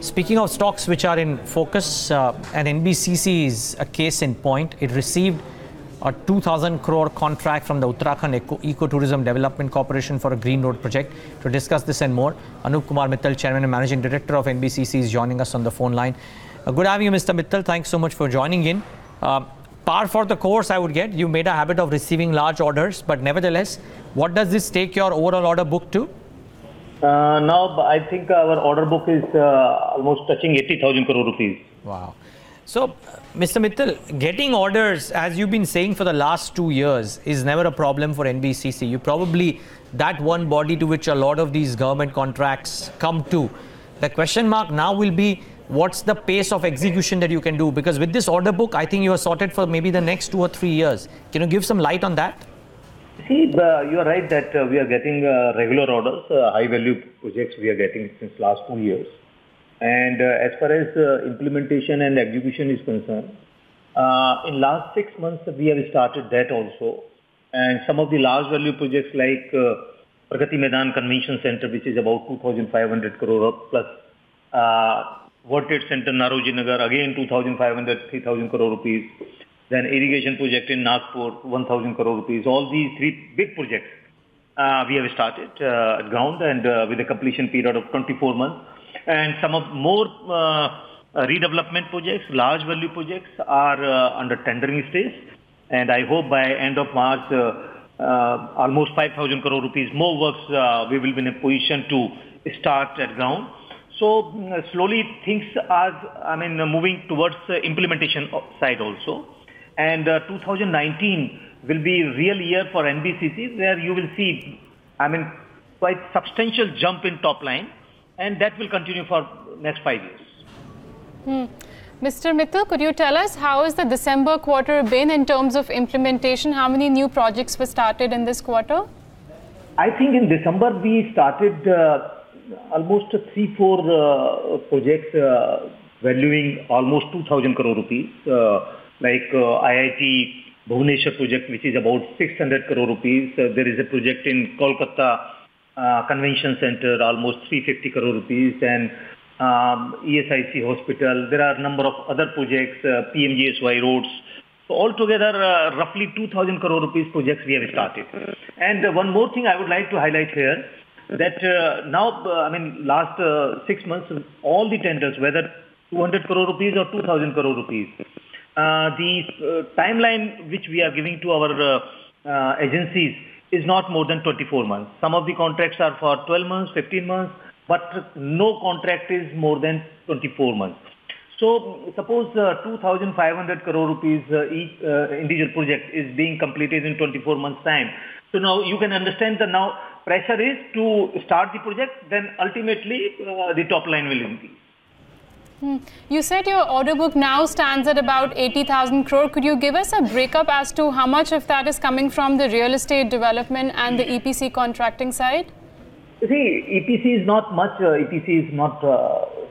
Speaking of stocks which are in focus, and NBCC is a case in point. It received a 2,000 crore contract from the Uttarakhand Ecotourism Development Corporation for a green road project. To discuss this and more, Anoop Kumar Mittal, Chairman and Managing Director of NBCC, is joining us on the phone line. Good having you, Mr. Mittal. Thanks so much for joining in. Par for the course, I would get. You made a habit of receiving large orders, but nevertheless, what does this take your overall order book to? Now, I think our order book is almost touching 80,000 crore rupees. Wow. So, Mr. Mittal, getting orders, as you've been saying for the last 2 years, is never a problem for NBCC. You probably that one body to which a lot of these government contracts come to. The question mark now will be, what's the pace of execution that you can do? Because with this order book, I think you are sorted for maybe the next 2 or 3 years. Can you give some light on that? See, you are right that we are getting regular orders, high-value projects we are getting since last 2 years. And as far as implementation and execution is concerned, in last 6 months we have started that also. And some of the large-value projects like Pragati Maidan Convention Center, which is about 2,500 crore plus World Trade Center, Naroji Nagar, again 2,500, 3,000 crore rupees. Then irrigation project in Nagpur, 1,000 crore rupees. All these 3 big projects we have started at ground and with a completion period of 24 months. And some of more redevelopment projects, large value projects are under tendering stage. And I hope by end of March, almost 5,000 crore rupees more works we will be in a position to start at ground. So slowly things are, moving towards the implementation side also. And 2019 will be a real year for NBCC, where you will see, quite substantial jump in top line, and that will continue for next 5 years. Mr. Mittal, could you tell us how has the December quarter been in terms of implementation? How many new projects were started in this quarter? I think in December we started almost 3-4 projects valuing almost 2,000 crore rupees. Like IIT Bhubaneswar project, which is about 600 crore rupees. There is a project in Kolkata Convention Center, almost 350 crore rupees, and ESIC Hospital. There are a number of other projects, PMGSY roads. So altogether, roughly 2,000 crore rupees projects we have started. And one more thing I would like to highlight here, that now, last 6 months, all the tenders, whether 200 crore rupees or 2,000 crore rupees, the timeline which we are giving to our agencies is not more than 24 months. Some of the contracts are for 12 months, 15 months, but no contract is more than 24 months. So suppose 2,500 crore rupees each individual project is being completed in 24 months time. So now you can understand that now pressure is to start the project, then ultimately the top line will increase. You said your order book now stands at about 80,000 crore. Could you give us a breakup as to how much of that is coming from the real estate development and the EPC contracting side? See, EPC is not much. EPC is not,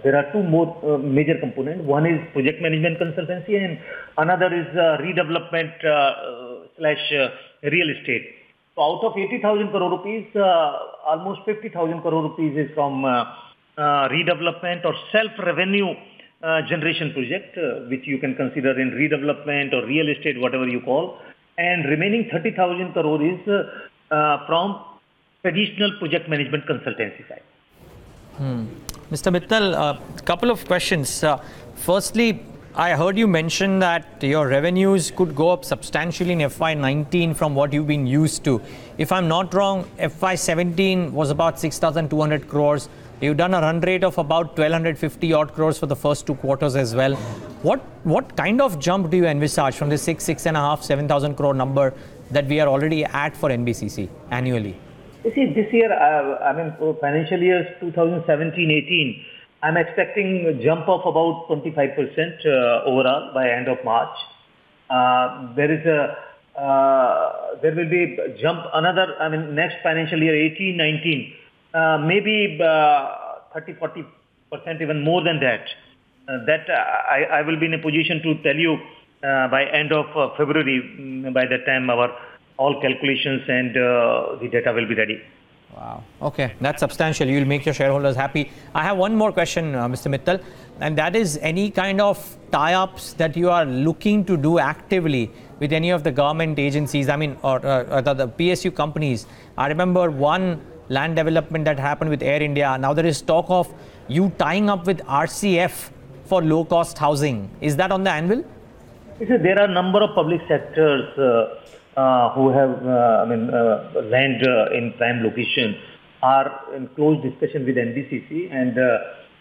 there are 2 more major components. One is project management consultancy and another is redevelopment slash real estate. So out of 80,000 crore rupees, almost 50,000 crore rupees is from redevelopment or self-revenue generation project, which you can consider in redevelopment or real estate, whatever you call. And remaining 30,000 crore is from traditional project management consultancy side. Mr. Mittal, a couple of questions. Firstly, I heard you mention that your revenues could go up substantially in FY19 from what you've been used to. If I'm not wrong, FY17 was about 6,200 crores. You've done a run rate of about 1,250 odd crores for the first 2 quarters as well. What kind of jump do you envisage from the 6,500, 7,000 crore number that we are already at for NBCC annually? You see, this year, for financial years 2017-18, I'm expecting a jump of about 25% overall by end of March. There will be a jump another, next financial year 18-19. Maybe 30-40% even more than that. I will be in a position to tell you by end of February. By that time, our all calculations and the data will be ready. Wow. Okay, that's substantial. You'll make your shareholders happy. I have one more question, Mr. Mittal, and that is any kind of tie-ups that you are looking to do actively with any of the government agencies, I mean, or the PSU companies. I remember one land development that happened with Air India. Now there is talk of you tying up with RCF for low-cost housing. Is that on the anvil? There are a number of public sectors who have land in prime location are in close discussion with NBCC, and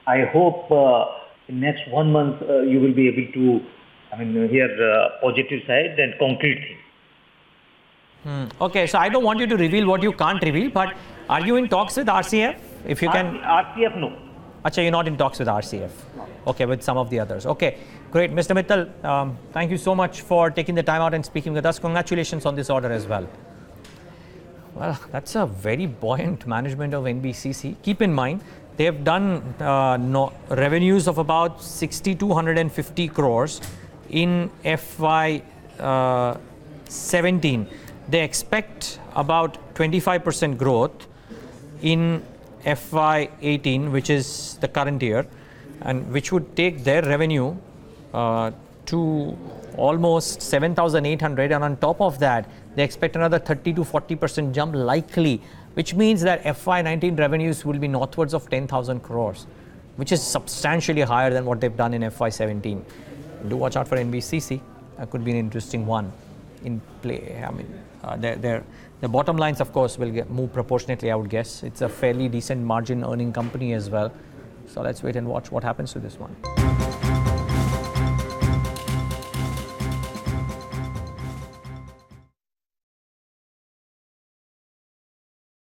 I hope in next 1 month you will be able to hear positive side and concrete things. Okay, so I don't want you to reveal what you can't reveal, but are you in talks with RCF? If you can. RCF, no. Achha, you're not in talks with RCF. Okay, with some of the others. Okay, great. Mr. Mittal, thank you so much for taking the time out and speaking with us. Congratulations on this order as well. Well, that's a very buoyant management of NBCC. Keep in mind, they have done revenues of about 6,250 crores in FY 17. They expect about 25% growth in FY 18, which is the current year, and which would take their revenue to almost 7,800, and on top of that they expect another 30 to 40% jump likely, which means that FY 19 revenues will be northwards of 10,000 crores, which is substantially higher than what they've done in FY 17. Do watch out for NBCC. That could be an interesting one in play. I mean, the bottom lines, of course, will move proportionately, I would guess. It's a fairly decent margin earning company as well. So let's wait and watch what happens to this one.